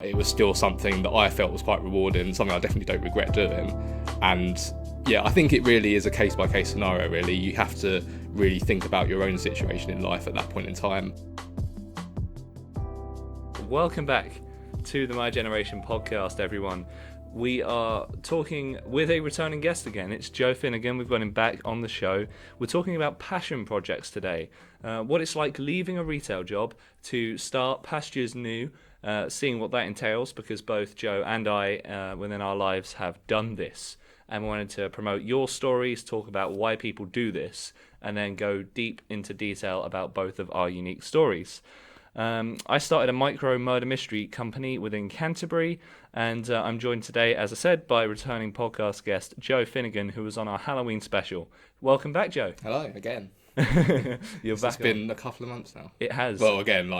It was still something that I felt was quite rewarding, something I definitely don't regret doing. And yeah, I think it really is a case-by-case scenario, really. You have to really think about your own situation in life at that point in time. Welcome back to the My Generation podcast, everyone. We are talking with a returning guest again. It's Joe Finnigan. We've got him back on the show. We're talking about passion projects today. What it's like leaving a retail job to start pastures new, seeing what that entails, because both Joe and I, within our lives, have done this. And we wanted to promote your stories, talk about why people do this, and then go deep into detail about both of our unique stories. I started a micro murder mystery company within Canterbury, and I'm joined today, as I said, by returning podcast guest Joe Finnigan, who was on our Halloween special. Welcome back, Joe. Hello, again. You're back. It's been a couple of months now. It has. Well, again,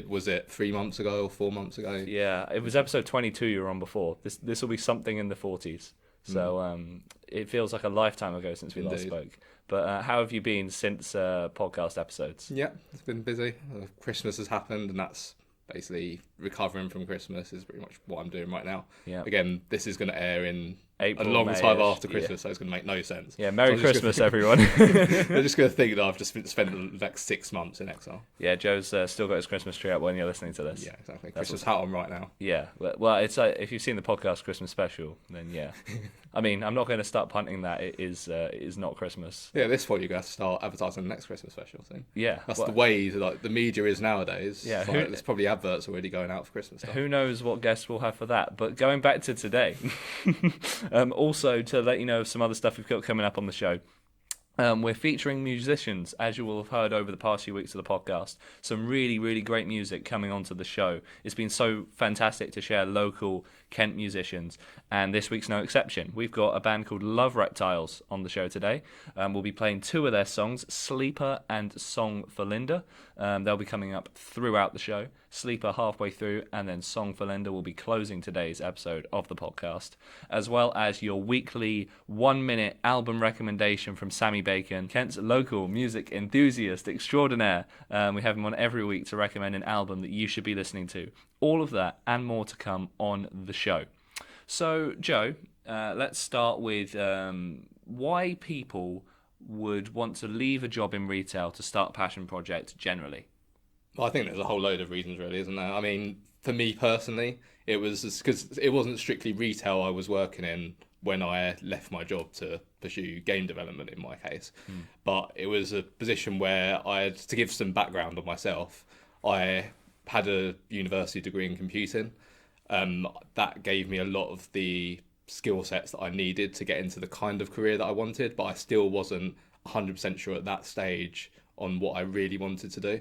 was it 3 months ago or 4 months ago? Yeah, it was episode 22 you were on before. This will be something in the 40s. So it feels like a lifetime ago since we last spoke. But how have you been since podcast episodes? Yeah, it's been busy. Christmas has happened, and that's basically recovering from Christmas is pretty much what I'm doing right now. Yeah. Again, this is going to air in April, a long May-ish, time after Christmas, so it's going to make no sense. Yeah, Merry Christmas, everyone. They're just going to think that I've just spent the next 6 months in exile. Yeah, Joe's still got his Christmas tree up when you're listening to this. Yeah, exactly. Christmas hat on right now. Yeah, well, it's if you've seen the podcast Christmas special, then yeah. I mean, I'm not going to start punting that. It is not Christmas. Yeah, at this point you're going to have to start advertising the next Christmas special thing. Yeah, that's the way the media is nowadays. Yeah, there's probably adverts already going out for Christmas stuff. Who knows what guests we'll have for that? But going back to today, also to let you know of some other stuff we've got coming up on the show. We're featuring musicians, as you will have heard over the past few weeks of the podcast. Some really, really great music coming onto the show. It's been so fantastic to share local Kent musicians, and this week's no exception. We've got a band called Love Reptiles on the show today. We'll be playing two of their songs, Sleeper and Song for Linda. They'll be coming up throughout the show. Sleeper halfway through, and then Song for Linda will be closing today's episode of the podcast, as well as your weekly 1-minute album recommendation from Sammy Bacon, Kent's local music enthusiast extraordinaire. We have him on every week to recommend an album that you should be listening to. All of that and more to come on the show. So, Joe, let's start with why people would want to leave a job in retail to start a passion project generally. Well, I think there's a whole load of reasons, really, isn't there? I mean, for me personally, it was because it wasn't strictly retail I was working in when I left my job to pursue game development in my case. But it was a position where to give some background on myself, I had a university degree in computing. That gave me a lot of the skill sets that I needed to get into the kind of career that I wanted, but I still wasn't 100% sure at that stage on what I really wanted to do.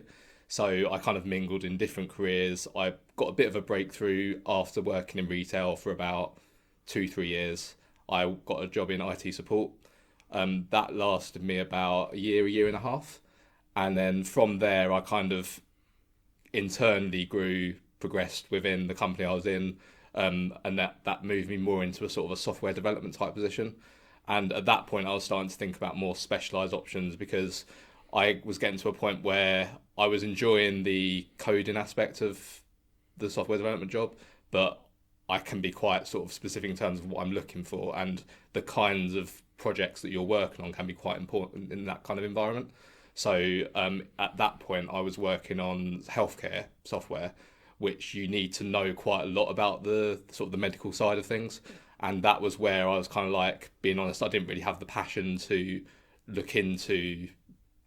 So I kind of mingled in different careers. I got a bit of a breakthrough after working in retail for about 2-3 years. I got a job in IT support. That lasted me about a year and a half. And then from there, I kind of internally progressed within the company I was in. And that moved me more into a sort of a software development type position. And at that point, I was starting to think about more specialised options because I was getting to a point where I was enjoying the coding aspect of the software development job, but I can be quite sort of specific in terms of what I'm looking for, and the kinds of projects that you're working on can be quite important in that kind of environment. So at that point, I was working on healthcare software, which you need to know quite a lot about the sort of the medical side of things. And that was where I was kind of like, being honest, I didn't really have the passion to look into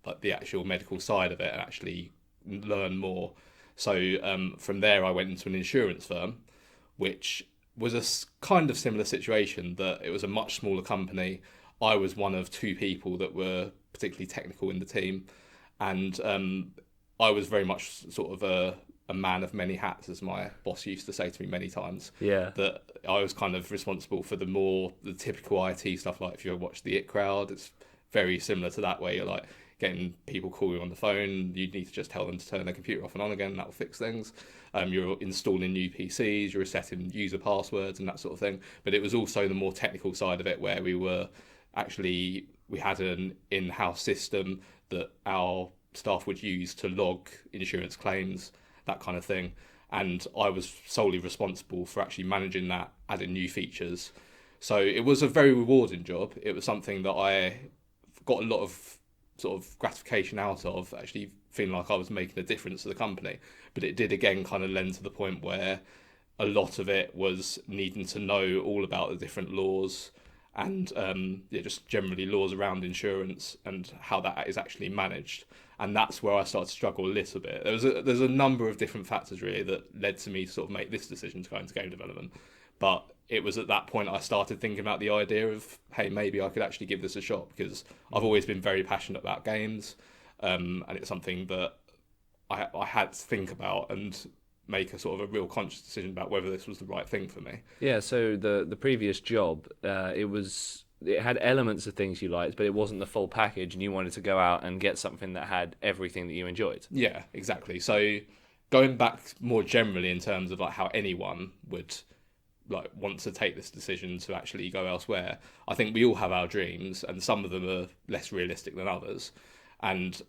like the actual medical side of it and actually learn more. So from there, I went into an insurance firm, which was a kind of similar situation, that it was a much smaller company. I was one of 2 people that were particularly technical in the team. And I was very much sort of a man of many hats, as my boss used to say to me many times. Yeah. That I was kind of responsible for the typical IT stuff. Like if you watch the IT Crowd, it's very similar to that, where you're like getting people call you on the phone. You need to just tell them to turn their computer off and on again. That will fix things. You're installing new PCs, you're resetting user passwords and that sort of thing. But it was also the more technical side of it, where we had an in-house system that our staff would use to log insurance claims, that kind of thing. and I was solely responsible for actually managing that, adding new features. So it was a very rewarding job. It was something that I got a lot of sort of gratification out of, actually feeling like I was making a difference to the company. But it did again kind of lend to the point where a lot of it was needing to know all about the different laws and just generally laws around insurance and how that is actually managed. And that's where I started to struggle a little bit. There's a number of different factors really that led to me to sort of make this decision to go into game development. But it was at that point I started thinking about the idea of, hey, maybe I could actually give this a shot, because I've always been very passionate about games, and it's something that I had to think about and make a sort of a real conscious decision about whether this was the right thing for me. Yeah, so the previous job, it had elements of things you liked, but it wasn't the full package, and you wanted to go out and get something that had everything that you enjoyed. Yeah, exactly. So going back more generally in terms of like how anyone would like want to take this decision to actually go elsewhere, I think we all have our dreams, and some of them are less realistic than others. And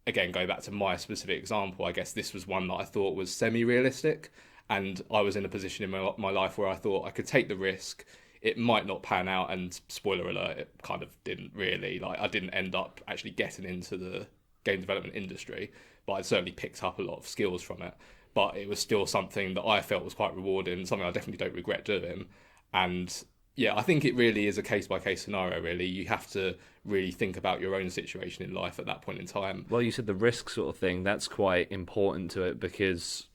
again, going back to my specific example, I guess this was one that I thought was semi-realistic, and I was in a position in my life where I thought I could take the risk. It might not pan out, and spoiler alert, it kind of didn't really. Like, I didn't end up actually getting into the game development industry, but I certainly picked up a lot of skills from it. But it was still something that I felt was quite rewarding, something I definitely don't regret doing. And yeah, I think it really is a case-by-case scenario, really. You have to really think about your own situation in life at that point in time. Well, you said the risk sort of thing, that's quite important to it, because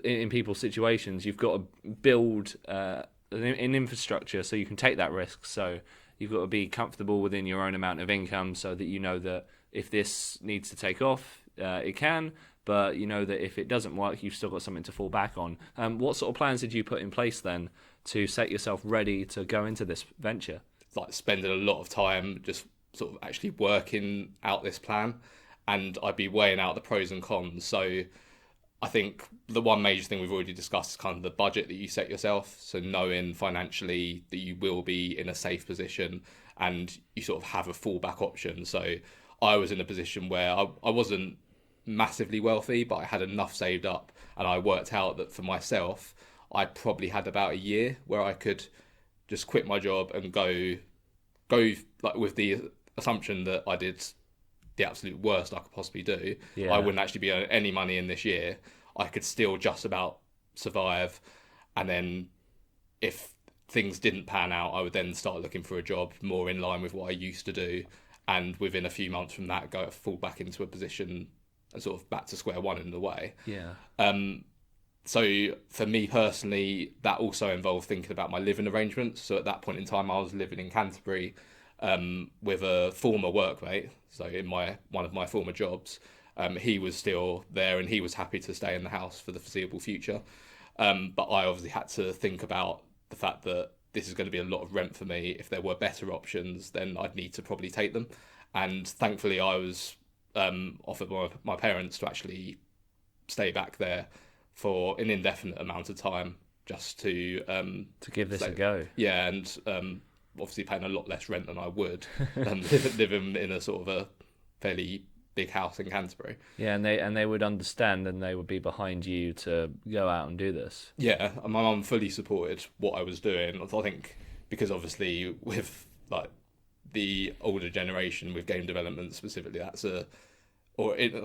in people's situations, you've got to build an infrastructure so you can take that risk. So you've got to be comfortable within your own amount of income, so that you know that if this needs to take off, it can. But you know that if it doesn't work, you've still got something to fall back on. What sort of plans did you put in place then to set yourself ready to go into this venture? Like spending a lot of time just sort of actually working out this plan, and I'd be weighing out the pros and cons. So I think the one major thing we've already discussed is kind of the budget that you set yourself. So knowing financially that you will be in a safe position and you sort of have a fallback option. So I was in a position where I wasn't massively wealthy, but I had enough saved up, and I worked out that for myself I probably had about a year where I could just quit my job and go like with the assumption that I did the absolute worst I could possibly do. I wouldn't actually be earning any money in this year. I could still just about survive, and then if things didn't pan out, I would then start looking for a job more in line with what I used to do, and within a few months from that fall back into a position and sort of back to square one in a way. So for me personally, that also involved thinking about my living arrangements. So at that point in time, I was living in Canterbury with a former workmate. So in one of my former jobs, he was still there and he was happy to stay in the house for the foreseeable future. But I obviously had to think about the fact that this is going to be a lot of rent for me. If there were better options, then I'd need to probably take them. And thankfully, I was offered by my parents to actually stay back there for an indefinite amount of time, just to give this a go. Yeah, and obviously paying a lot less rent than I would living in a sort of a fairly big house in Canterbury. Yeah, and they would understand, and they would be behind you to go out and do this. Yeah, and my mum fully supported what I was doing. I think because obviously with like the older generation with game development specifically, I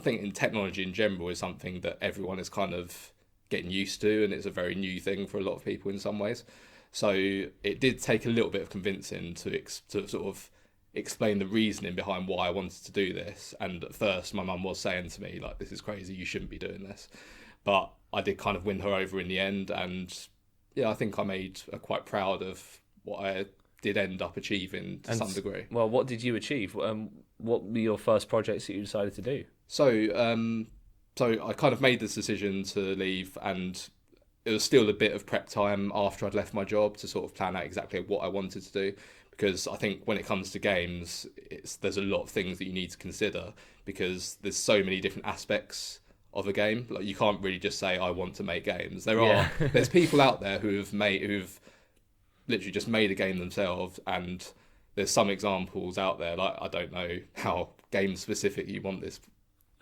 think in technology in general is something that everyone is kind of getting used to, and it's a very new thing for a lot of people in some ways. So it did take a little bit of convincing to sort of explain the reasoning behind why I wanted to do this. And at first my mum was saying to me, like, this is crazy, you shouldn't be doing this. But I did kind of win her over in the end, and yeah, I think I made her quite proud of what I did end up achieving to some degree. Well, what did you achieve? What were your first projects that you decided to do? So I kind of made this decision to leave, and it was still a bit of prep time after I'd left my job to sort of plan out exactly what I wanted to do. Because I think when it comes to games, there's a lot of things that you need to consider, because there's so many different aspects of a game. Like, you can't really just say I want to make games. There's people out there who've literally just made a game themselves, and there's some examples out there. Like, I don't know how game specific you want this.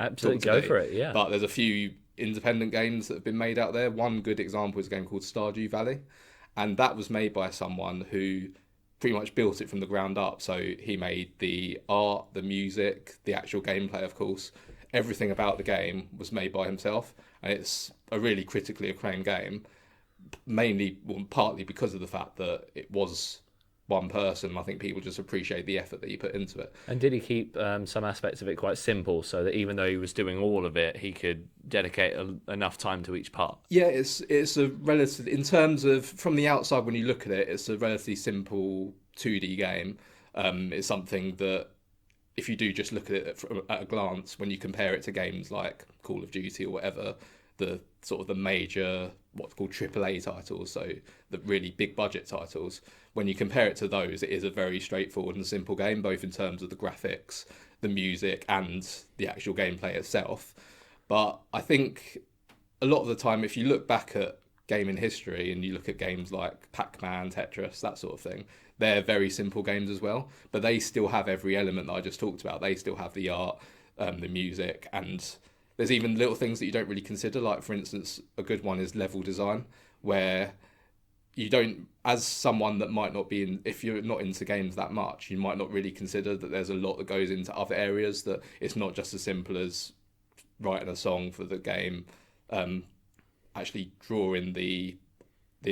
Absolutely, go for it. Yeah, but there's a few independent games that have been made out there. One good example is a game called Stardew Valley, and that was made by someone who pretty much built it from the ground up. So he made the art, the music, the actual gameplay, of course. Everything about the game was made by himself, and it's a really critically acclaimed game, mainly, well, partly because of the fact that it was one person. I think people just appreciate the effort that he put into it. And did he keep some aspects of it quite simple, so that even though he was doing all of it, he could dedicate enough time to each part? Yeah, it's a relative, in terms of from the outside when you look at it, it's a relatively simple 2D game. It's something that if you do just look at it at a glance, when you compare it to games like Call of Duty or whatever, the sort of the major what's called AAA titles, so the really big budget titles, when you compare it to those, it is a very straightforward and simple game, both in terms of the graphics, the music, and the actual gameplay itself. But I think a lot of the time, if you look back at gaming history and you look at games like Pac-Man, Tetris, that sort of thing, they're very simple games as well, but they still have every element that I just talked about. They still have the art, the music, and there's even little things that you don't really consider. Like, for instance, a good one is level design, where you don't, as someone that might not be in, if you're not into games that much, you might not really consider that there's a lot that goes into other areas, that it's not just as simple as writing a song for the game, actually drawing the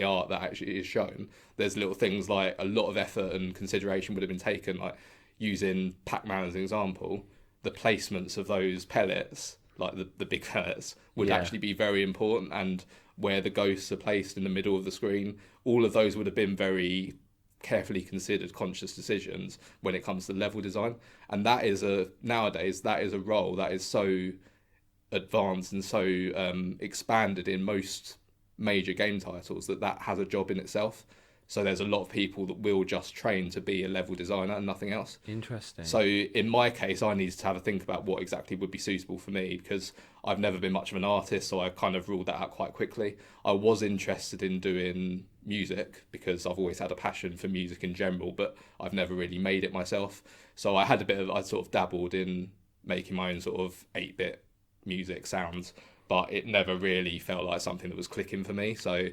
art that actually is shown. There's little things like a lot of effort and consideration would have been taken, like using Pac-Man as an example, the placements of those pellets, like the big pellets, would actually be very important, and where the ghosts are placed in the middle of the screen, all of those would have been very carefully considered conscious decisions when it comes to level design. And that is nowadays that is a role that is so advanced and so expanded in most major game titles that has a job in itself. So there's a lot of people that will just train to be a level designer and nothing else. Interesting. So in my case, I needed to have a think about what exactly would be suitable for me, because I've never been much of an artist, so I kind of ruled that out quite quickly. I was interested in doing music because I've always had a passion for music in general, but I've never really made it myself. So I sort of dabbled in making my own sort of 8-bit music sounds, but it never really felt like something that was clicking for me. So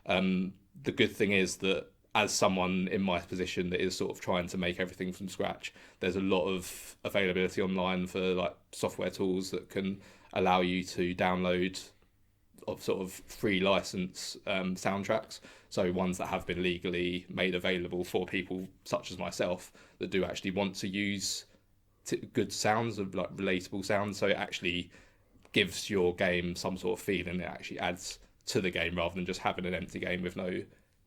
the good thing is that as someone in my position that is sort of trying to make everything from scratch, there's a lot of availability online for like software tools that can allow you to download of sort of free license soundtracks. So ones that have been legally made available for people such as myself that do actually want to use good sounds, of like relatable sounds. So it actually gives your game some sort of feeling. It actually adds to the game rather than just having an empty game with no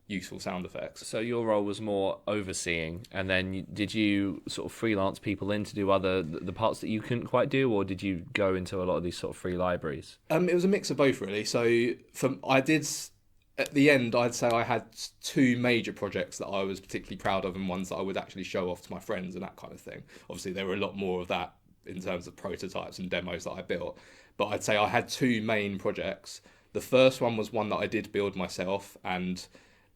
useful sound effects. So your role was more overseeing, and then did you sort of freelance people in to do the parts that you couldn't quite do, or did you go into a lot of these sort of free libraries? It was a mix of both, really. So at the end, I'd say I had 2 major projects that I was particularly proud of, and ones that I would actually show off to my friends and that kind of thing. Obviously, there were a lot more of that in terms of prototypes and demos that I built, but I'd say I had 2 main projects. The first one was one that I did build myself, and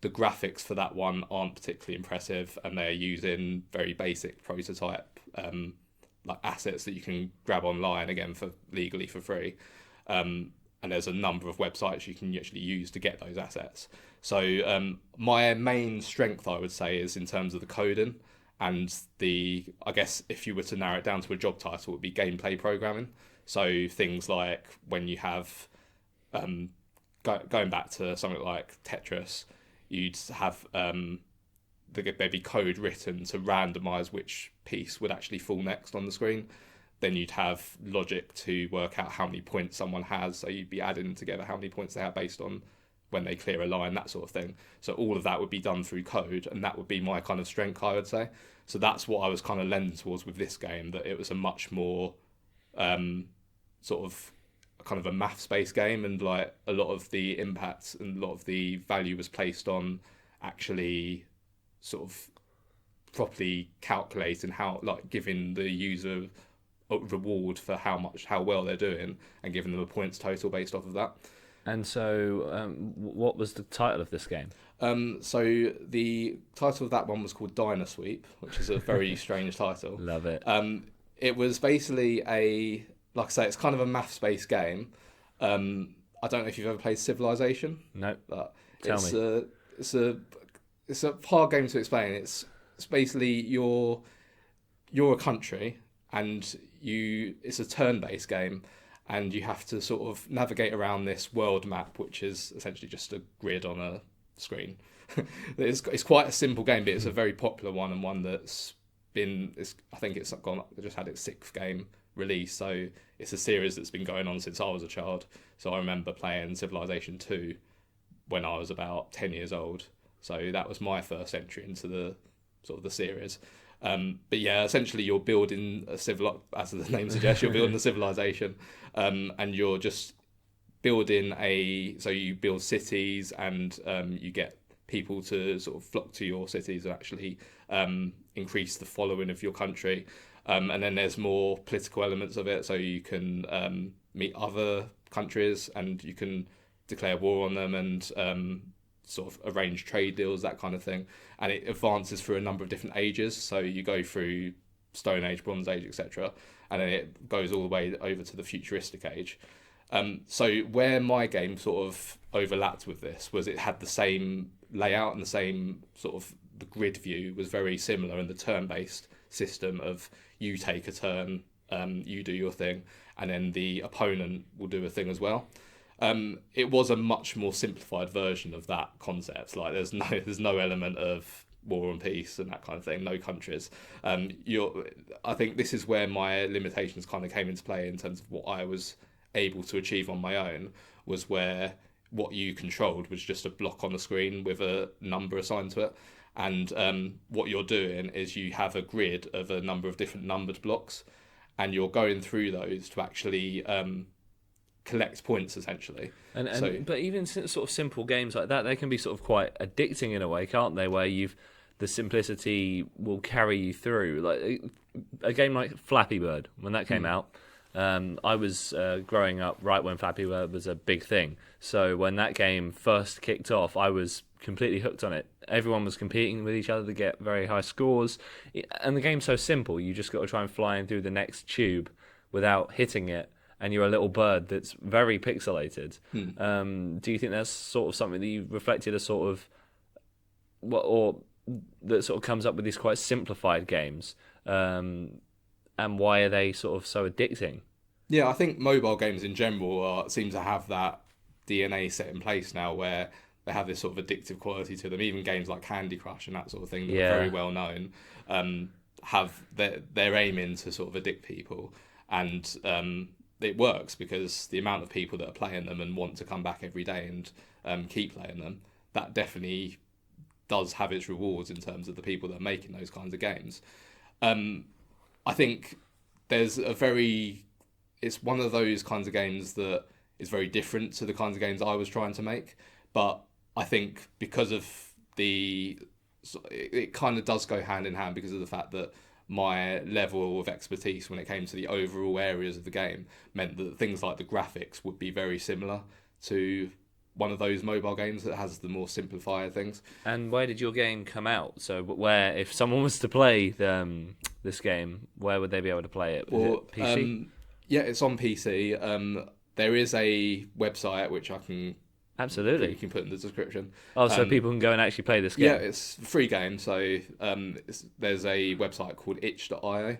the graphics for that one aren't particularly impressive, and they're using very basic prototype like assets that you can grab online, again, legally for free. And there's a number of websites you can actually use to get those assets. So my main strength, I would say, is in terms of the coding, and I guess if you were to narrow it down to a job title, it would be gameplay programming. So things like when you have going back to something like Tetris, you'd have there'd be code written to randomize which piece would actually fall next on the screen. Then you'd have logic to work out how many points someone has. So you'd be adding together how many points they have based on when they clear a line, that sort of thing. So all of that would be done through code, and that would be my kind of strength, I would say. So that's what I was kind of lending towards with this game, that it was a much more sort of kind of a maths-based game, and like a lot of the impacts and a lot of the value was placed on actually sort of properly calculating how, like, giving the user a reward for how well they're doing, and giving them a points total based off of that. And so what was the title of this game? So the title of that one was called Dynasweep, which is a very strange title. Love it. It was basically like I say, it's kind of a maths-based game, I don't know if you've ever played Civilization. No. But Tell me. It's a hard game to explain. It's basically you're a country, and it's a turn-based game, and you have to sort of navigate around this world map, which is essentially just a grid on a screen. It's quite a simple game, but it's a very popular one, and one that's I think it's just had its 6th game release, so it's a series that's been going on since I was a child. So I remember playing Civilization 2 when I was about 10 years old. So that was my first entry into the sort of the series. But yeah, essentially you're building as the name suggests, you're building a civilization, and you're just building so you build cities, and you get people to sort of flock to your cities and actually increase the following of your country. And then there's more political elements of it, so you can meet other countries and you can declare war on them and sort of arrange trade deals, that kind of thing. And it advances through a number of different ages, so you go through Stone Age, Bronze Age, etc., and then it goes all the way over to the futuristic age. So where my game sort of overlapped with this was it had the same layout and the same sort of, the grid view was very similar, and the turn-based system of you take a turn, you do your thing, and then the opponent will do a thing as well. It was a much more simplified version of that concept. Like there's no element of war and peace and that kind of thing. No countries. I think this is where my limitations kind of came into play in terms of what I was able to achieve on my own, was where what you controlled was just a block on the screen with a number assigned to it. And what you're doing is you have a grid of a number of different numbered blocks, and you're going through those to actually collect points, essentially. But even sort of simple games like that, they can be sort of quite addicting in a way, can't they? Where the simplicity will carry you through. Like a game like Flappy Bird, when that came out, I was growing up right when Flappy Bird was a big thing. So when that game first kicked off, I was completely hooked on it. Everyone was competing with each other to get very high scores, and the game's so simple. You just got to try and fly in through the next tube without hitting it, and you're a little bird that's very pixelated. Do you think that's sort of something that you reflected as sort of or that sort of comes up with these quite simplified games, and why are they sort of so addicting? Yeah, I think mobile games in general seem to have that DNA set in place now, where they have this sort of addictive quality to them. Even games like Candy Crush and that sort of thing that are very well known have their aiming to sort of addict people, and it works because the amount of people that are playing them and want to come back every day and keep playing them, that definitely does have its rewards in terms of the people that are making those kinds of games. I think it's one of those kinds of games that is very different to the kinds of games I was trying to make, but I think because of it kind of does go hand in hand because of the fact that my level of expertise when it came to the overall areas of the game meant that things like the graphics would be very similar to one of those mobile games that has the more simplified things. And where did your game come out? So where, if someone was to play this game, where would they be able to play it? Is it PC? Yeah, it's on PC. There is a website which I can... Absolutely. You can put in the description. Oh, so people can go and actually play this game? Yeah, it's a free game. So there's a website called itch.io,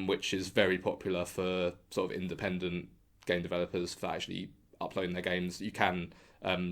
which is very popular for sort of independent game developers for actually uploading their games. You can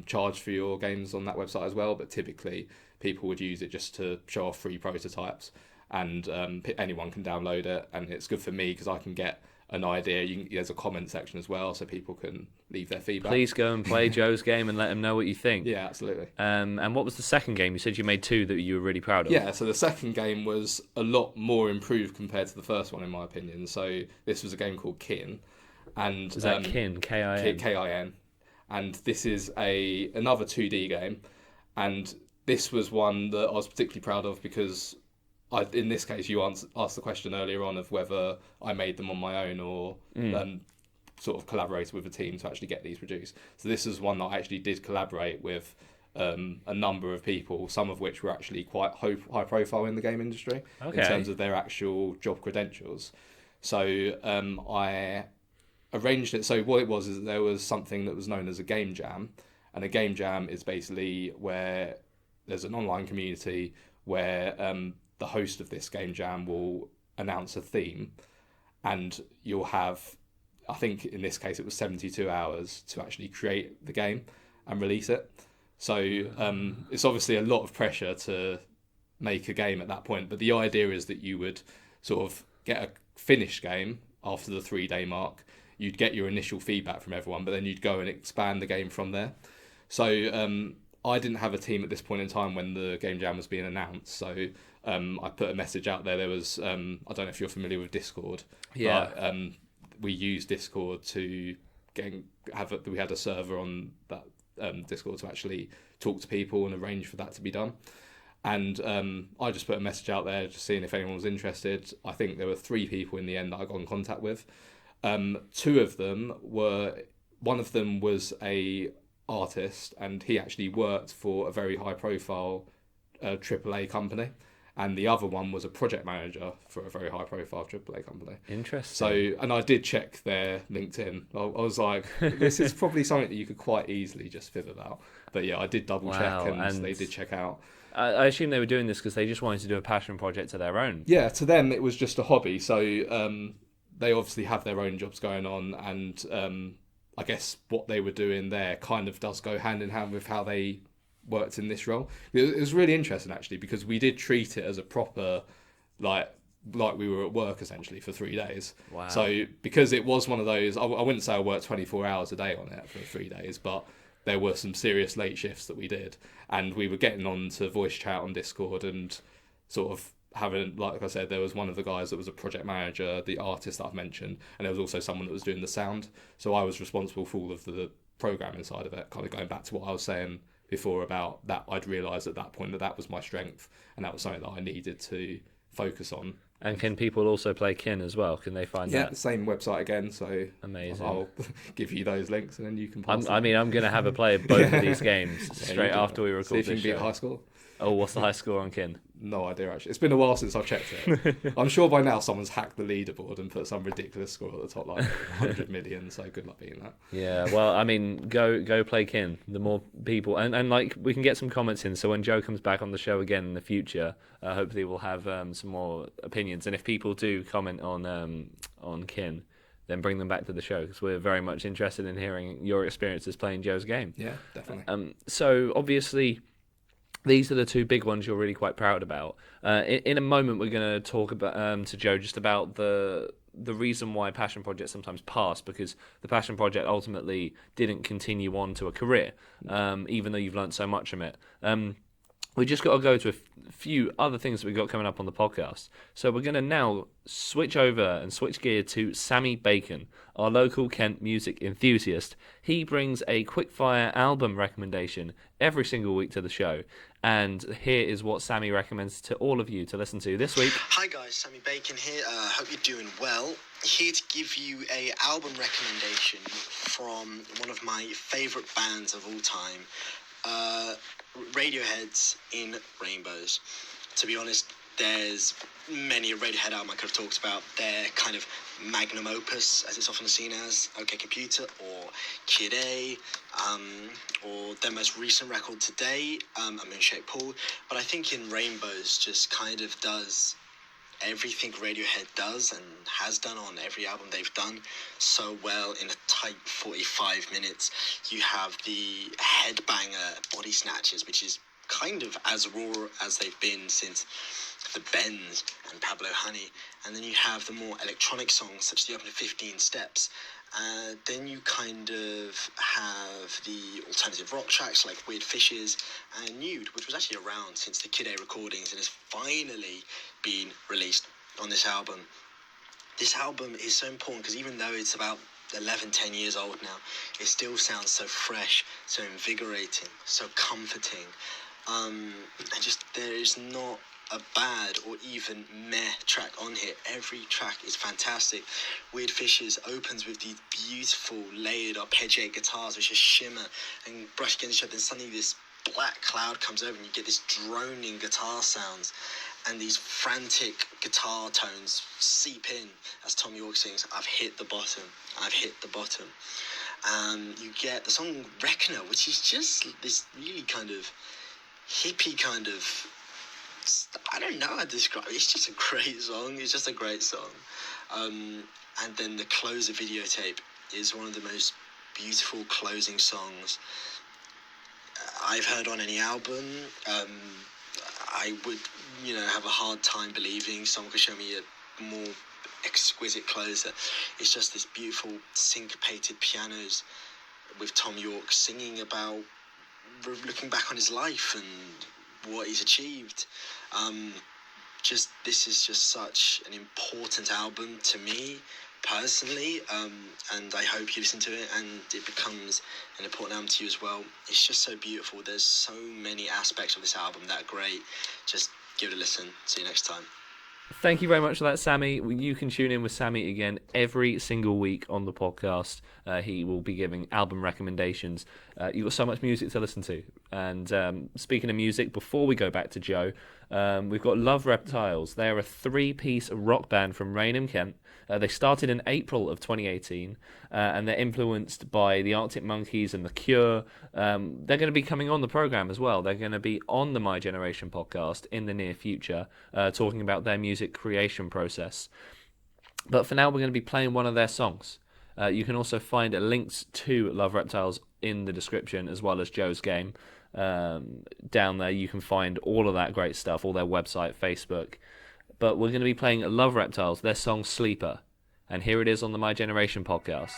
charge for your games on that website as well, but typically people would use it just to show off free prototypes, and anyone can download it. And it's good for me because I can get an idea. There's a comment section as well, so people can leave their feedback. Please go and play Joe's game and let him know what you think. Yeah, absolutely. And what was the second game? You said you made two that you were really proud of. Yeah, so the second game was a lot more improved compared to the first one, in my opinion. So this was a game called Kin. And is that Kin? K-I-N? K-I-N. And this is another 2D game. And this was one that I was particularly proud of because... in this case, you asked the question earlier on of whether I made them on my own or sort of collaborated with a team to actually get these produced. So this is one that I actually did collaborate with a number of people, some of which were actually quite high profile in the game industry in terms of their actual job credentials. So I arranged it. So what it was is that there was something that was known as a game jam, and a game jam is basically where there's an online community where the host of this game jam will announce a theme, and you'll have, I think in this case it was 72 hours to actually create the game and release it. So it's obviously a lot of pressure to make a game at that point, but the idea is that you would sort of get a finished game after the 3-day mark. You'd get your initial feedback from everyone, but then you'd go and expand the game from there. So I didn't have a team at this point in time when the game jam was being announced, so I put a message out there. There was I don't know if you're familiar with Discord. Yeah. But, we used Discord to we had a server on that Discord to actually talk to people and arrange for that to be done. And I just put a message out there just seeing if anyone was interested. I think there were 3 people in the end that I got in contact with. 2 of them one of them was a artist, and he actually worked for a very high profile AAA company, and the other one was a project manager for a very high profile AAA company. Interesting. So, and I did check their LinkedIn. I was like, this is probably something that you could quite easily just fib about. But yeah, I did double check, and they did check out. I assume they were doing this because they just wanted to do a passion project of their own. Yeah, to them it was just a hobby. So they obviously have their own jobs going on, and I guess what they were doing there kind of does go hand in hand with how they worked in this role. It was really interesting actually, because we did treat it as a proper like we were at work essentially for 3 days. Wow. So because it was one of those, I wouldn't say I worked 24 hours a day on it for 3 days, but there were some serious late shifts that we did, and we were getting on to voice chat on Discord and sort of having, like I said, there was one of the guys that was a project manager, the artist that I've mentioned, and there was also someone that was doing the sound. So I was responsible for all of the programming side of it, kind of going back to what I was saying before about that. I'd realised at that point that that was my strength, and that was something that I needed to focus on. And can people also play Kin as well? Can they find that? Yeah, the same website again, so amazing. I'll give you those links and then you can I'm going to have a play of both of these games straight after we record this show. See if you can beat high score. Oh, what's the high score on Kin? No idea, actually. It's been a while since I've checked it. I'm sure by now someone's hacked the leaderboard and put some ridiculous score at the top, like 100 million, so good luck beating that. Yeah, well, I mean, go play Kin. The more people... And like, we can get some comments in, so when Joe comes back on the show again in the future, hopefully we'll have some more opinions. And if people do comment on Kin, then bring them back to the show, because we're very much interested in hearing your experiences playing Joe's game. Yeah, definitely. So, obviously... These are the 2 big ones you're really quite proud about. In a moment, we're going to talk about to Joe just about the reason why passion projects sometimes pass, because the passion project ultimately didn't continue on to a career, even though you've learned so much from it. We just got to go to a few other things that we've got coming up on the podcast. So we're going to now switch over and switch gear to Sammy Bacon, our local Kent music enthusiast. He brings a quickfire album recommendation every single week to the show. And here is what Sammy recommends to all of you to listen to this week. Hi guys, Sammy Bacon here. Hope you're doing well. Here to give you a album recommendation from one of my favourite bands of all time. Radiohead's In Rainbows. To be honest, there's many a Radiohead album I could have talked about. Their kind of magnum opus, as it's often seen as, OK Computer or Kid A, or their most recent record today, A Moonshaped Pool. But I think In Rainbows just kind of does everything Radiohead does and has done on every album they've done so well in a tight 45 minutes. You have the headbanger Body Snatchers, which is kind of as raw as they've been since the Bends and Pablo Honey, and then you have the more electronic songs such as the Open 15 Steps. Then you kind of have the alternative rock tracks like Weird Fishes and Nude, which was actually around since the Kid A recordings and has finally been released on this album. This album is so important because even though it's about 10 years old now, it still sounds so fresh, so invigorating, so comforting. And just there is not a bad or even meh track on here. Every track is fantastic. Weird Fishes opens with these beautiful layered arpeggiated guitars which just shimmer and brush against each other, and suddenly this black cloud comes over and you get this droning guitar sounds. and these frantic guitar tones seep in as Tom York sings, "I've hit the bottom, I've hit the bottom." You get the song Reckoner, which is just this really kind of hippie kind of, I don't know how to describe it. It's just a great song. It's just a great song. And then the closer videotape is one of the most beautiful closing songs I've heard on any album. I would, have a hard time believing someone could show me a more exquisite closer. It's just this beautiful syncopated pianos with Tom York singing about looking back on his life and what he's achieved. This is just such an important album to me personally, and I hope you listen to it and it becomes an important album to you as well. It's just so beautiful. There's so many aspects of this album that are great. Just give it a listen. See you next time. Thank you very much for that, Sammy. You can tune in with Sammy again every single week on the podcast. He will be giving album recommendations. You've got so much music to listen to. And speaking of music, before we go back to Joe, we've got Love Reptiles. They're a 3-piece rock band from Raynham, Kent. They started in April of 2018, and they're influenced by the Arctic Monkeys and The Cure. They're going to be coming on the programme as well. They're going to be on the My Generation podcast in the near future, talking about their music creation process. But for now, we're going to be playing one of their songs. You can also find links to Love Reptiles in the description, as well as Joe's game. Down there, you can find all of that great stuff, all their website, Facebook. But we're going to be playing Love Reptiles, their song Sleeper. And here it is on the My Generation podcast.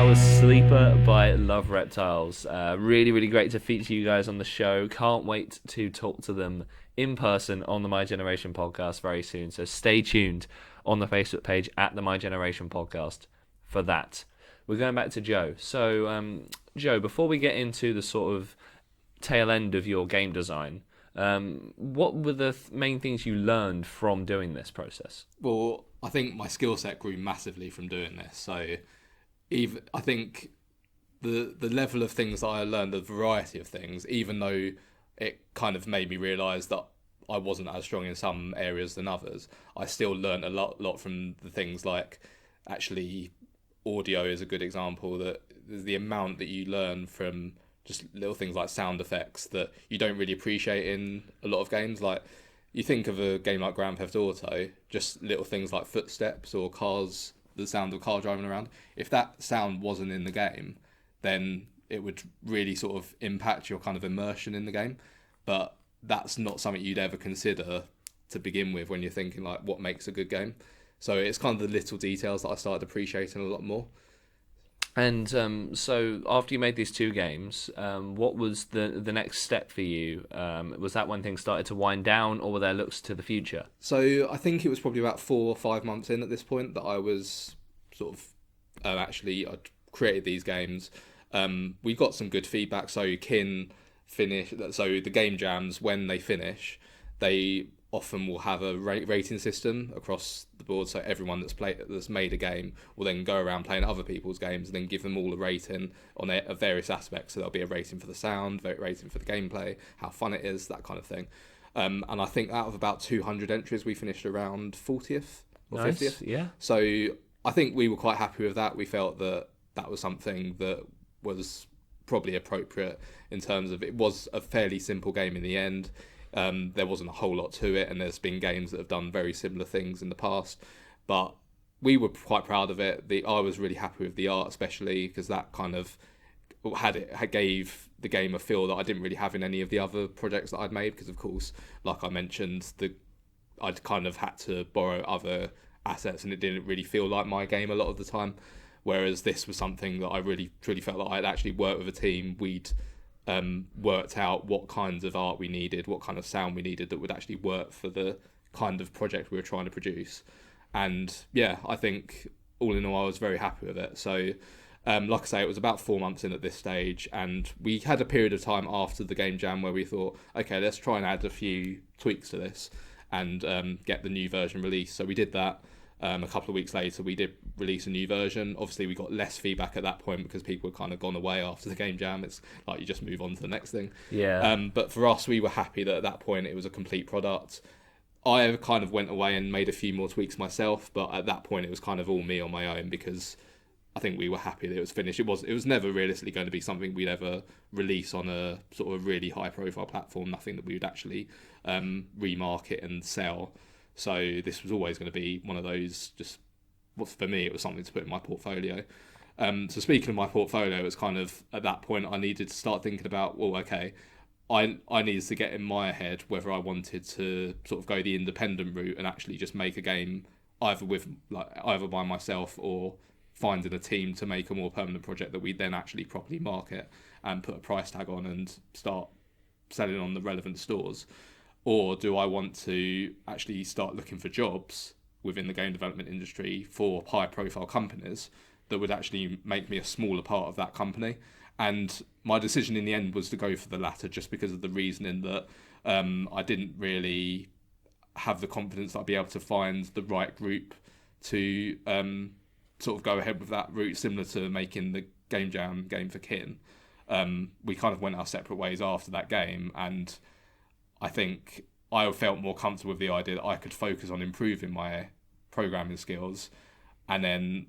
was Sleeper by Love Reptiles. Really, really great to feature you guys on the show. Can't wait to talk to them in person on the My Generation podcast very soon. So stay tuned on the Facebook page at the My Generation podcast for that. We're going back to Joe. So, Joe, before we get into the sort of tail end of your game design, what were the main things you learned from doing this process? Well, I think my skill set grew massively from doing this. So I think the level of things that I learned, the variety of things, even though it kind of made me realise that I wasn't as strong in some areas than others, I still learned a lot from the things like, actually, audio is a good example, that the amount that you learn from just little things like sound effects that you don't really appreciate in a lot of games. Like, you think of a game like Grand Theft Auto, just little things like footsteps or cars, the sound of a car driving around. If that sound wasn't in the game, then it would really sort of impact your kind of immersion in the game. But that's not something you'd ever consider to begin with when you're thinking like what makes a good game. So it's kind of the little details that I started appreciating a lot more. And so after you made these 2 games, what was the next step for you? Was that when things started to wind down, or were there looks to the future? So I think it was probably about 4 or 5 months in at this point that I was sort of I'd created these games. We got some good feedback. So the game jams, when they finish, they often will have a rating system across the board, so everyone that's made a game will then go around playing other people's games and then give them all a rating on various aspects. So there'll be a rating for the sound, a rating for the gameplay, how fun it is, that kind of thing. And I think out of about 200 entries, we finished around 40th or Nice, 50th. yeah. So I think we were quite happy with that. We felt that was something that was probably appropriate in terms of, it was a fairly simple game in the end. There wasn't a whole lot to it, and there's been games that have done very similar things in the past, but we were quite proud of it. I was really happy with the art, especially because that kind of gave the game a feel that I didn't really have in any of the other projects that I'd made, because of course, like I mentioned, I'd kind of had to borrow other assets and it didn't really feel like my game a lot of the time, whereas this was something that I really truly felt like I'd actually worked with a team. We'd worked out what kinds of art we needed, what kind of sound we needed that would actually work for the kind of project we were trying to produce. And yeah, I think all in all I was very happy with it. So like I say, it was about 4 months in at this stage, and we had a period of time after the game jam where we thought, okay, let's try and add a few tweaks to this and get the new version released. So we did that. A couple of weeks later, we did release a new version. Obviously, we got less feedback at that point because people had kind of gone away after the game jam. It's like you just move on to the next thing. Yeah. But for us, we were happy that at that point it was a complete product. I kind of went away and made a few more tweaks myself, but at that point it was kind of all me on my own, because I think we were happy that it was finished. It was never realistically going to be something we'd ever release on a sort of really high profile platform, nothing that we would actually remarket and sell. So this was always going to be one of those, just, for me, it was something to put in my portfolio. So speaking of my portfolio, it's kind of, at that point, I needed to start thinking about, well, okay, I needed to get in my head whether I wanted to sort of go the independent route and actually just make a game either by myself or finding a team to make a more permanent project that we then actually properly market and put a price tag on and start selling on the relevant stores. Or do I want to actually start looking for jobs within the game development industry for high-profile companies that would actually make me a smaller part of that company? And my decision in the end was to go for the latter, just because of the reasoning that I didn't really have the confidence that I'd be able to find the right group to sort of go ahead with that route, similar to making the Game Jam game for Kin. We kind of went our separate ways after that game, and I think I felt more comfortable with the idea that I could focus on improving my programming skills, and then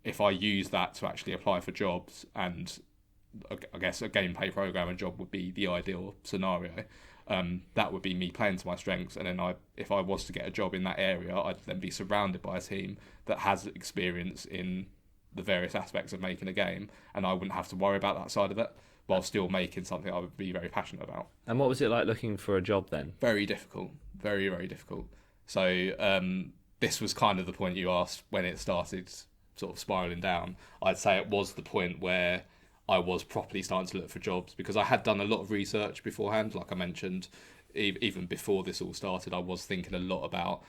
if I use that to actually apply for jobs, and I guess a gameplay programmer job would be the ideal scenario, that would be me playing to my strengths, and then if I was to get a job in that area, I'd then be surrounded by a team that has experience in the various aspects of making a game, and I wouldn't have to worry about that side of it, while still making something I would be very passionate about. And what was it like looking for a job then? Very difficult. Very, very difficult. So this was kind of the point you asked when it started sort of spiraling down, I'd say it was the point where I was properly starting to look for jobs, because I had done a lot of research beforehand. Like I mentioned, even before this all started, I was thinking a lot about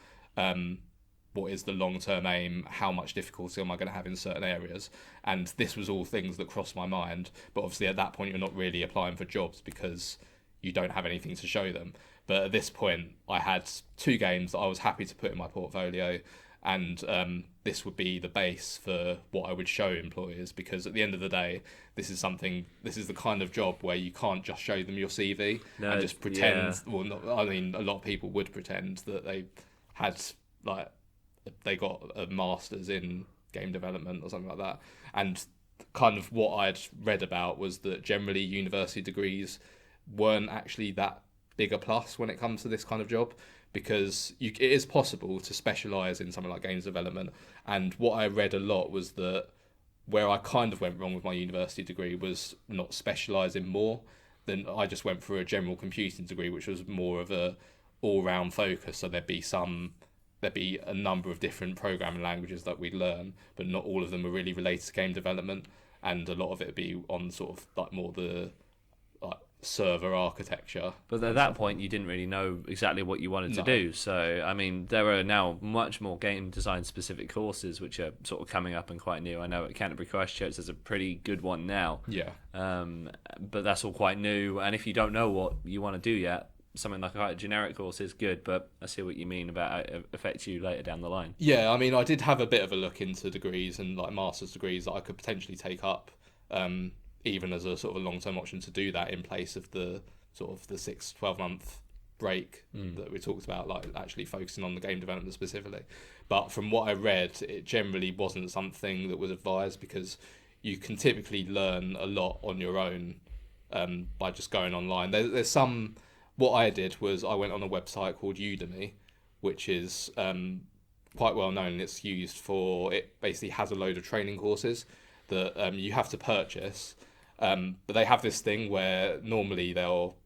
what is the long-term aim, how much difficulty am I going to have in certain areas, and this was all things that crossed my mind. But obviously at that point you're not really applying for jobs because you don't have anything to show them. But at this point I had 2 games that I was happy to put in my portfolio, and this would be the base for what I would show employers, because at the end of the day, this is the kind of job where you can't just show them your CV and just pretend. Yeah. Well, a lot of people would pretend that they had, like, they got a master's in game development or something like that. And kind of what I'd read about was that generally university degrees weren't actually that big a plus when it comes to this kind of job, because it is possible to specialise in something like games development. And what I read a lot was that where I kind of went wrong with my university degree was not specialising more. Then I just went for a general computing degree, which was more of a all-round focus. So there'd be a number of different programming languages that we'd learn, but not all of them were really related to game development. And a lot of it would be on sort of like more the server architecture. But at that point you didn't really know exactly what you wanted to do. So I mean, there are now much more game design specific courses which are sort of coming up and quite new. I know at Canterbury Christchurch there's a pretty good one now, but that's all quite new, and if you don't know what you want to do yet, something like a generic course is good. But I see what you mean about how it affects you later down the line. Yeah, I mean, I did have a bit of a look into degrees and like master's degrees that I could potentially take up, even as a sort of a long-term option to do that in place of the sort of the 6-12 month break that we talked about, like actually focusing on the game development specifically. But from what I read, it generally wasn't something that was advised, because you can typically learn a lot on your own by just going online. There's some... What I did was I went on a website called Udemy, which is quite well known. It's used for... It basically has a load of training courses that you have to purchase. But they have this thing where normally they'll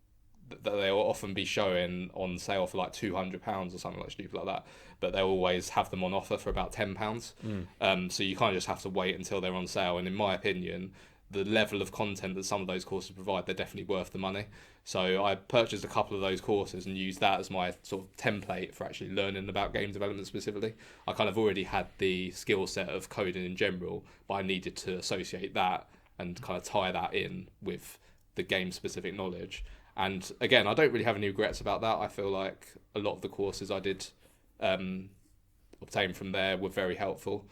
often be showing on sale for like £200 or something like stupid like that, but they'll always have them on offer for about £10. So you kind of just have to wait until they're on sale. And in my opinion, the level of content that some of those courses provide, they're definitely worth the money. So I purchased a couple of those courses and used that as my sort of template for actually learning about game development specifically. I kind of already had the skill set of coding in general, but I needed to associate that and kind of tie that in with the game specific knowledge. And again, I don't really have any regrets about that. I feel like a lot of the courses I did obtain from there were very helpful.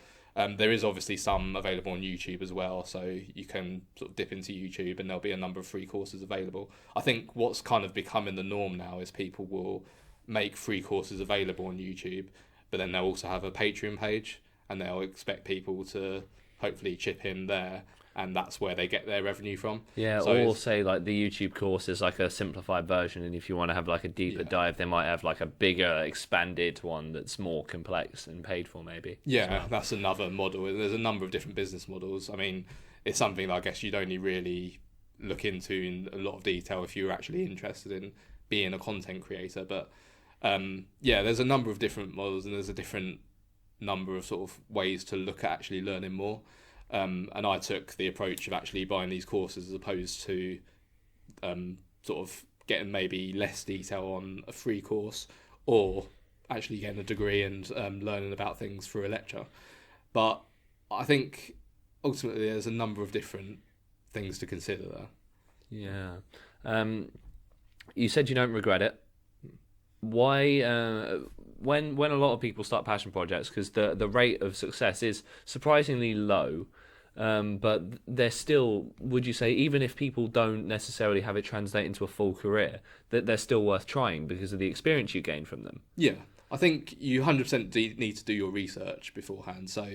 There is obviously some available on YouTube as well, so you can sort of dip into YouTube and there'll be a number of free courses available. I think what's kind of becoming the norm now is people will make free courses available on YouTube, but then they'll also have a Patreon page and they'll expect people to hopefully chip in there, and that's where they get their revenue from. Yeah, so or say like the YouTube course is like a simplified version, and if you want to have like a deeper dive, they might have like a bigger expanded one that's more complex and paid for maybe. Yeah, that's another model. There's a number of different business models. I mean, it's something that I guess you'd only really look into in a lot of detail if you're actually interested in being a content creator. But there's a number of different models, and there's a different number of sort of ways to look at actually learning more. And I took the approach of actually buying these courses as opposed to sort of getting maybe less detail on a free course, or actually getting a degree and learning about things through a lecture. But I think ultimately there's a number of different things to consider there. Yeah. You said you don't regret it. Why, when a lot of people start passion projects, because the rate of success is surprisingly low, but they're still, would you say, even if people don't necessarily have it translate into a full career, that they're still worth trying because of the experience you gain from them? Yeah, I think you 100% need to do your research beforehand. So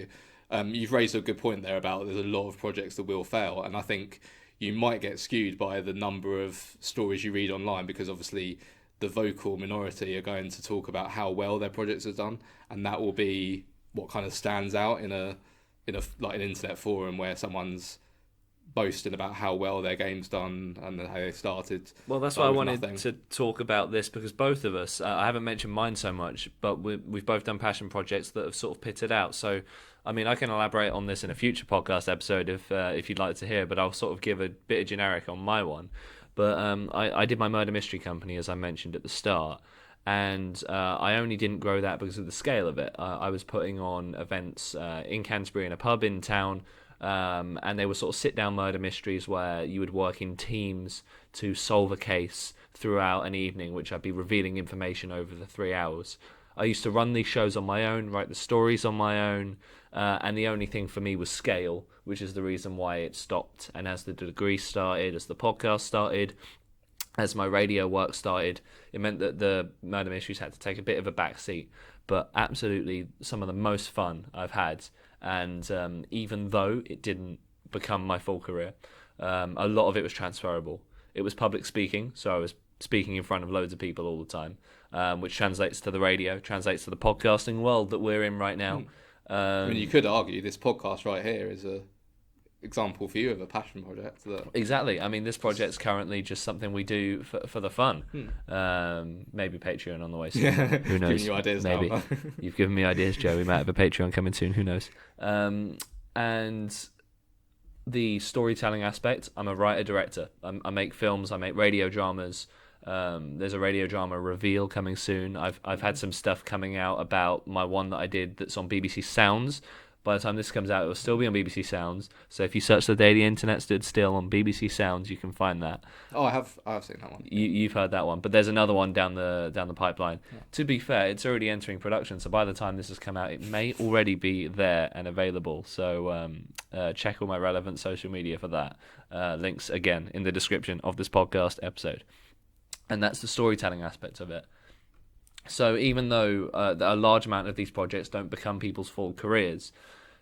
you've raised a good point there about there's a lot of projects that will fail, and I think you might get skewed by the number of stories you read online, because obviously the vocal minority are going to talk about how well their projects are done, and that will be what kind of stands out in a like an internet forum where someone's boasting about how well their game's done and how they started. Well, that's why I wanted to talk about this, because both of us, I haven't mentioned mine so much, but we've both done passion projects that have sort of pitted out. So, I mean, I can elaborate on this in a future podcast episode if you'd like to hear, but I'll sort of give a bit of generic on my one. But I did my murder mystery company, as I mentioned at the start, and I only didn't grow that because of the scale of it. I was putting on events in Canterbury in a pub in town, and they were sort of sit-down murder mysteries where you would work in teams to solve a case throughout an evening, which I'd be revealing information over the 3 hours. I used to run these shows on my own, write the stories on my own, and the only thing for me was scale, which is the reason why it stopped. And as the degree started, as the podcast started, as my radio work started, it meant that the murder mysteries had to take a bit of a back seat. But absolutely some of the most fun I've had. And even though it didn't become my full career, a lot of it was transferable. It was public speaking, so I was speaking in front of loads of people all the time, which translates to the radio, translates to the podcasting world that we're in right now. I mean, you could argue this podcast right here is a example for you of a passion project. Exactly. I mean, this project's currently just something we do for the fun. Maybe Patreon on the way soon. Yeah. Who knows? Giving you ideas Maybe. now. You've given me ideas, Joe. We might have a Patreon coming soon. Who knows? And the storytelling aspect, I'm a writer-director. I make films. I make radio dramas. There's a radio drama reveal coming soon. I've had some stuff coming out about my one that I did that's on BBC Sounds. By the time this comes out, it will still be on BBC Sounds. So if you search The Day the Internet Stood Still on BBC Sounds, you can find that. Oh, I have seen that one. You've heard that one, but there's another one down the pipeline. Yeah. To be fair, it's already entering production, so by the time this has come out, it may already be there and available. So check all my relevant social media for that. Links, again, in the description of this podcast episode. And that's the storytelling aspect of it. So even though a large amount of these projects don't become people's full careers,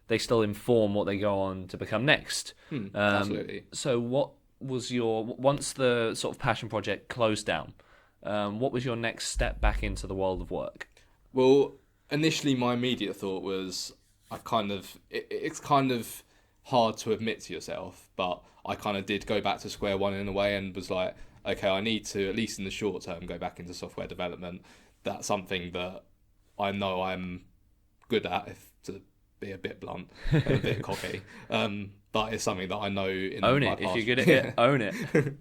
they still inform what they go on to become next. Absolutely. So what was once the sort of passion project closed down, what was your next step back into the world of work? Well, initially my immediate thought was it's kind of hard to admit to yourself, but I kind of did go back to square one in a way and was like, okay, I need to, at least in the short term, go back into software development. That's something that I know I'm good at, to be a bit blunt and a bit cocky. But it's something that I know in own my it. past. If you're good at it, own it.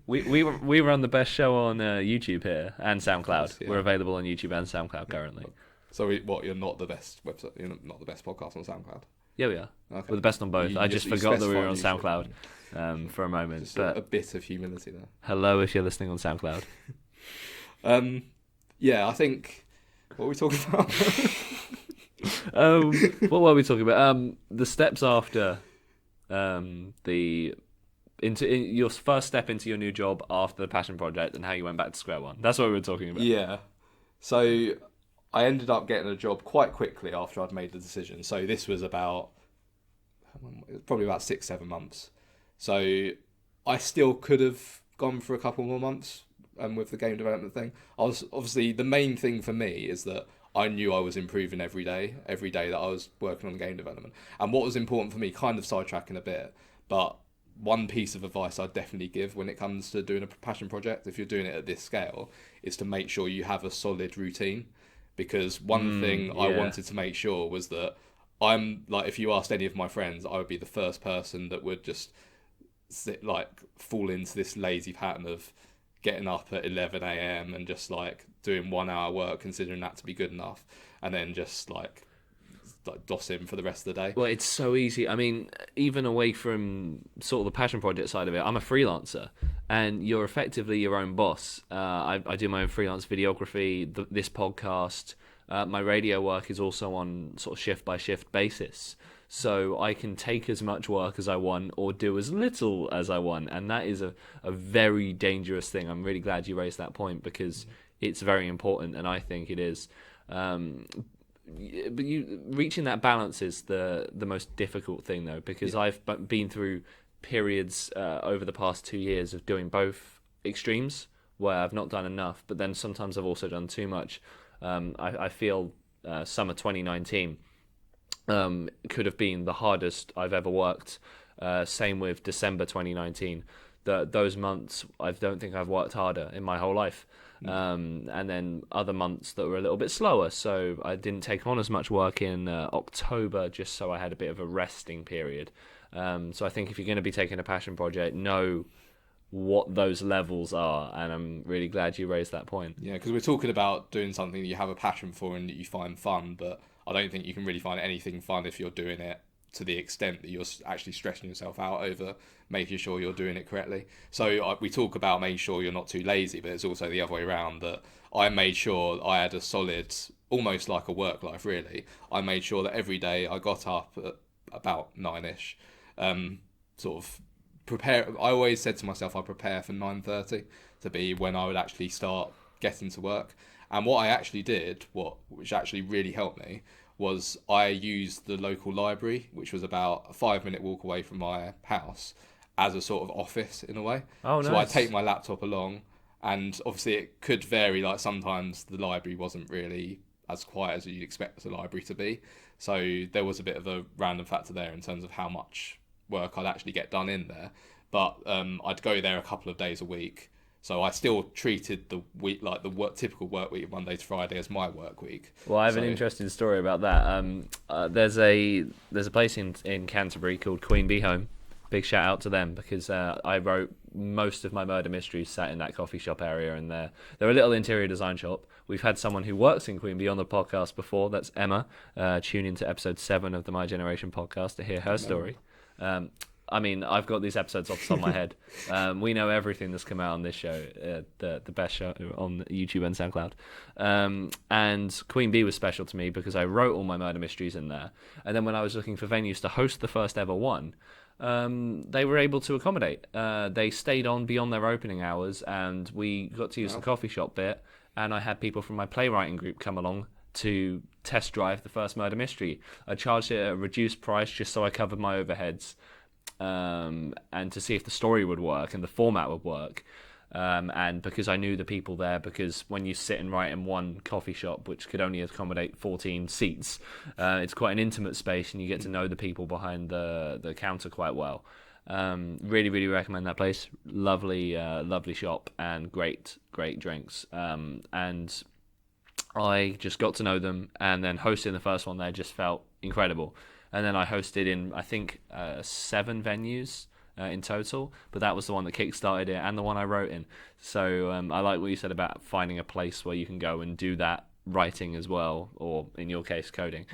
We run the best show on YouTube here and SoundCloud. Course, yeah. We're available on YouTube and SoundCloud currently. So you're not the best website? You're not the best podcast on SoundCloud? Yeah, we are. Okay. We're the best on both. I just forgot that we were on YouTube. SoundCloud for a moment. Just but a bit of humility there. Hello, if you're listening on SoundCloud. Yeah, I think. What are we talking about? What were we talking about? The steps after your first step into your new job after the passion project and how you went back to square one. That's what we were talking about. Yeah. So I ended up getting a job quite quickly after I'd made the decision. So this was probably about 6-7 months. So I still could have gone for a couple more months with the game development thing. Obviously the main thing for me is that I knew I was improving every day that I was working on game development. And what was important for me, kind of sidetracking a bit, but one piece of advice I'd definitely give when it comes to doing a passion project, if you're doing it at this scale, is to make sure you have a solid routine. Because one thing I wanted to make sure was that I'm like, if you asked any of my friends, I would be the first person that would just fall into this lazy pattern of getting up at 11 a.m. and just like doing 1 hour work, considering that to be good enough, and then just like dossing for the rest of the day. Well, it's so easy. I mean, even away from sort of the passion project side of it, I'm a freelancer, and you're effectively your own boss. I do my own freelance videography, this podcast. My radio work is also on sort of shift by shift basis. So I can take as much work as I want or do as little as I want. And that is a very dangerous thing. I'm really glad you raised that point because it's very important, and I think it is. But reaching that balance is the most difficult thing, though, because I've been through periods over the past 2 years of doing both extremes where I've not done enough, but then sometimes I've also done too much. I feel summer 2019 could have been the hardest I've ever worked Same with December 2019. Those months, I don't think I've worked harder in my whole life. And then other months that were a little bit slower, so I didn't take on as much work in October, just so I had a bit of a resting period. So I think if you're going to be taking a passion project, know what those levels are, and I'm really glad you raised that point. Yeah, because we're talking about doing something that you have a passion for and that you find fun, but I don't think you can really find anything fun if you're doing it to the extent that you're actually stressing yourself out over making sure you're doing it correctly. So we talk about making sure you're not too lazy, but it's also the other way around, that I made sure I had a solid, almost like a work life really. I made sure that every day I got up at about 9ish, sort of prepare. I always said to myself I prepare for 9:30 to be when I would actually start getting to work. And what I actually did, which actually really helped me, was I used the local library, which was about a 5-minute walk away from my house, as a sort of office in a way. Oh, so nice. I take my laptop along, and obviously it could vary. Like sometimes the library wasn't really as quiet as you'd expect a library to be. So there was a bit of a random factor there in terms of how much work I'd actually get done in there. But I'd go there a couple of days a week. So I still treated the week like the typical work week, Monday to Friday, as my work week. Well, I have an interesting story about that. There's a place in Canterbury called Queen Bee Home. Big shout out to them, because I wrote most of my murder mysteries sat in that coffee shop area, and they're a little interior design shop. We've had someone who works in Queen Bee on the podcast before. That's Emma. Tune into episode 7 of the My Generation podcast to hear her story. I mean, I've got these episodes off the top of my head. We know everything that's come out on this show, the best show on YouTube and SoundCloud. And Queen Bee was special to me because I wrote all my murder mysteries in there. And then when I was looking for venues to host the first ever one, they were able to accommodate. They stayed on beyond their opening hours, and we got to use the coffee shop bit. And I had people from my playwriting group come along to test drive the first murder mystery. I charged it at a reduced price just so I covered my overheads. And to see if the story would work and the format would work, and because I knew the people there, because when you sit and write in one coffee shop which could only accommodate 14 seats, it's quite an intimate space, and you get to know the people behind the counter quite well. Really recommend that place. Lovely shop, and great drinks, and I just got to know them, and then hosting the first one there just felt incredible. And then I hosted in, I think, 7 venues in total, but that was the one that kickstarted it and the one I wrote in. So I like what you said about finding a place where you can go and do that writing as well, or in your case, coding.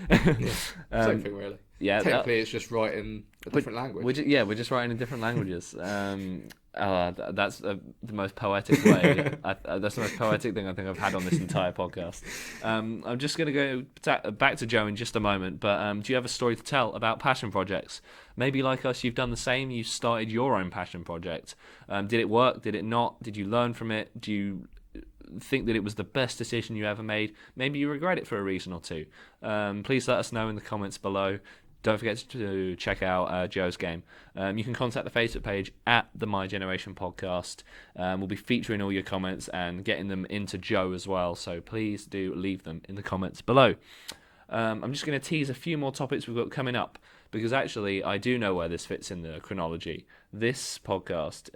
Same thing, really. Yeah, technically, it's just writing a different language. We're just writing in different languages. That's the most poetic way. That's the most poetic thing I think I've had on this entire podcast. I'm just going to go back to Joe in just a moment, but do you have a story to tell about passion projects? Maybe like us, you've done the same. You started your own passion project. Did it work? Did it not? Did you learn from it? Do you think that it was the best decision you ever made? Maybe you regret it for a reason or two. Please let us know in the comments below. Don't forget to check out Joe's game. You can contact the Facebook page at the My Generation Podcast. We'll be featuring all your comments and getting them into Joe as well, so please do leave them in the comments below. I'm just going to tease a few more topics we've got coming up, because actually I do know where this fits in the chronology. This podcast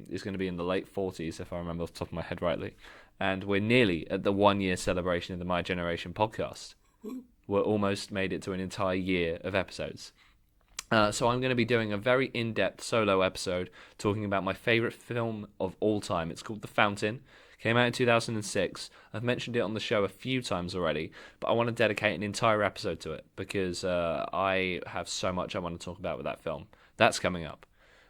is going to be in the late 40s, if I remember off the top of my head rightly, and we're nearly at the 1-year celebration of the My Generation Podcast. We're almost made it to an entire year of episodes. So I'm going to be doing a very in-depth solo episode talking about my favourite film of all time. It's called The Fountain. Came out in 2006. I've mentioned it on the show a few times already, but I want to dedicate an entire episode to it because I have so much I want to talk about with that film. That's coming up.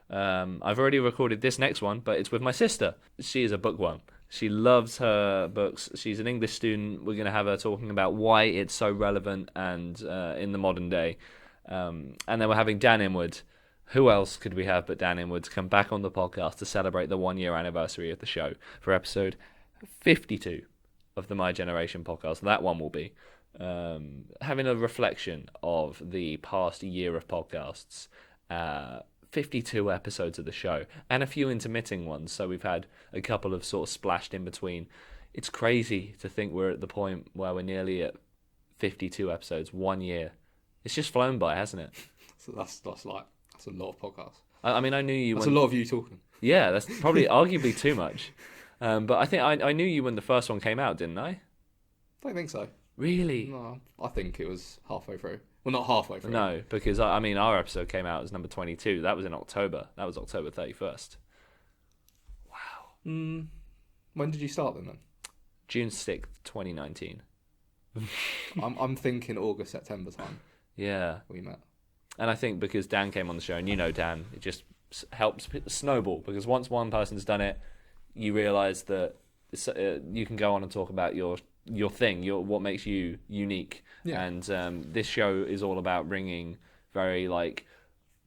I've already recorded this next one, but it's with my sister. She is a bookworm. She loves her books. She's an English student. We're going to have her talking about why it's so relevant and in the modern day. And then we're having Dan Inwood. Who else could we have but Dan Inwood to come back on the podcast to celebrate the 1-year anniversary of the show for episode 52 of the My Generation podcast. That one will be having a reflection of the past year of podcasts. 52 episodes of the show and a few intermitting ones, so we've had a couple of sort of splashed in between. It's crazy to think we're at the point where we're nearly at 52 episodes, 1 year. It's just flown by, hasn't it? So that's like That's a lot of podcasts. I mean, I knew you. That's a lot of you talking. Yeah, that's probably arguably too much. But I think I knew you when the first one came out, didn't I? Don't think so. Really? No, I think it was halfway through. Well, not halfway through. No, because I mean, our episode came out as number 22. That was in October. That was October 31st. Wow. When did you start then? June 6th, 2019. I'm thinking August, September time. Yeah. We met. And I think because Dan came on the show, and you know Dan, it just helps snowball, because once one person's done it, you realise that you can go on and talk about your thing, what makes you unique. Yeah. And this show is all about bringing very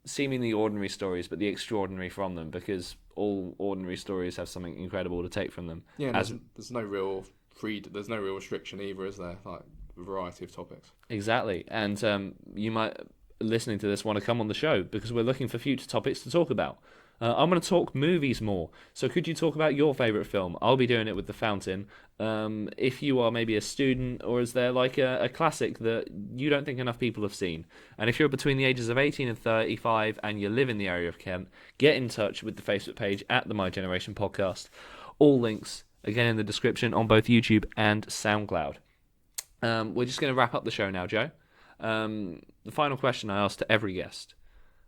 seemingly ordinary stories, but the extraordinary from them, because all ordinary stories have something incredible to take from them. Yeah, there's no real there's no real restriction either, is there? Like a variety of topics. Exactly, and you might, listening to this, want to come on the show because we're looking for future topics to talk about. I'm going to talk movies more. So could you talk about your favourite film? I'll be doing it with The Fountain. If you are maybe a student, or is there a classic that you don't think enough people have seen? And if you're between the ages of 18 and 35 and you live in the area of Kent, get in touch with the Facebook page at the My Generation Podcast. All links, again, in the description on both YouTube and SoundCloud. We're just going to wrap up the show now, Joe. The final question I ask to every guest.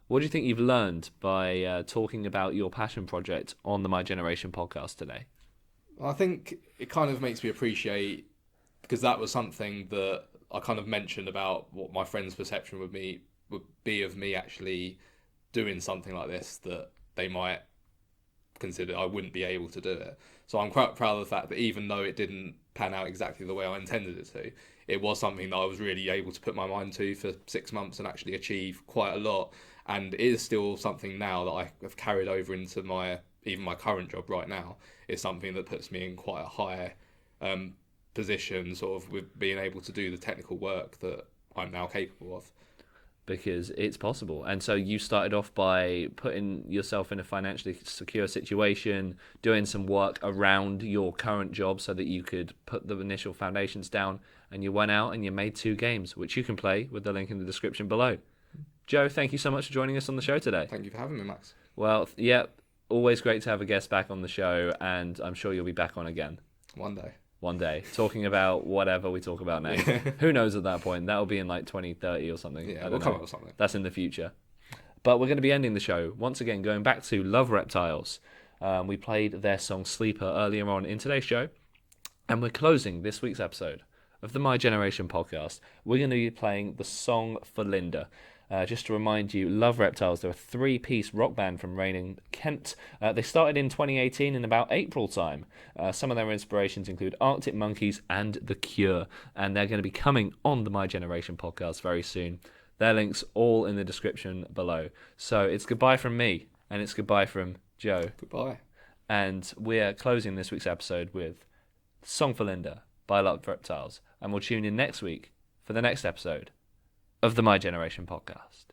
What do you think you've learned by talking about your passion project on the My Generation Podcast today? I think it kind of makes me appreciate, because that was something that I kind of mentioned about what my friends' perception would be of me actually doing something like this, that they might consider I wouldn't be able to do it. So I'm quite proud of the fact that even though it didn't pan out exactly the way I intended it to, it was something that I was really able to put my mind to for 6 months and actually achieve quite a lot. And it is still something now that I have carried over into even my current job right now. Is something that puts me in quite a high position, sort of, with being able to do the technical work that I'm now capable of. Because it's possible. And so you started off by putting yourself in a financially secure situation, doing some work around your current job so that you could put the initial foundations down, and you went out and you made 2 games, which you can play with the link in the description below. Joe, thank you so much for joining us on the show today. Thank you for having me, Max. Well, yeah, always great to have a guest back on the show, and I'm sure you'll be back on again. One day. Talking about whatever we talk about next. Who knows at that point? That'll be in 2030 or something. Yeah, we'll come up with something. That's in the future. But we're going to be ending the show, once again, going back to Love Reptiles. We played their song Sleeper earlier on in today's show, and we're closing this week's episode of the My Generation Podcast. We're going to be playing the song for Linda. Just to remind you, Love Reptiles, they're a 3-piece rock band from Reading, Kent. They started in 2018 in about April time. Some of their inspirations include Arctic Monkeys and The Cure, and they're going to be coming on the My Generation Podcast very soon. Their links all in the description below. So it's goodbye from me, and it's goodbye from Joe. Goodbye. And we're closing this week's episode with Song for Linda by Love Reptiles, and we'll tune in next week for the next episode of the My Generation Podcast.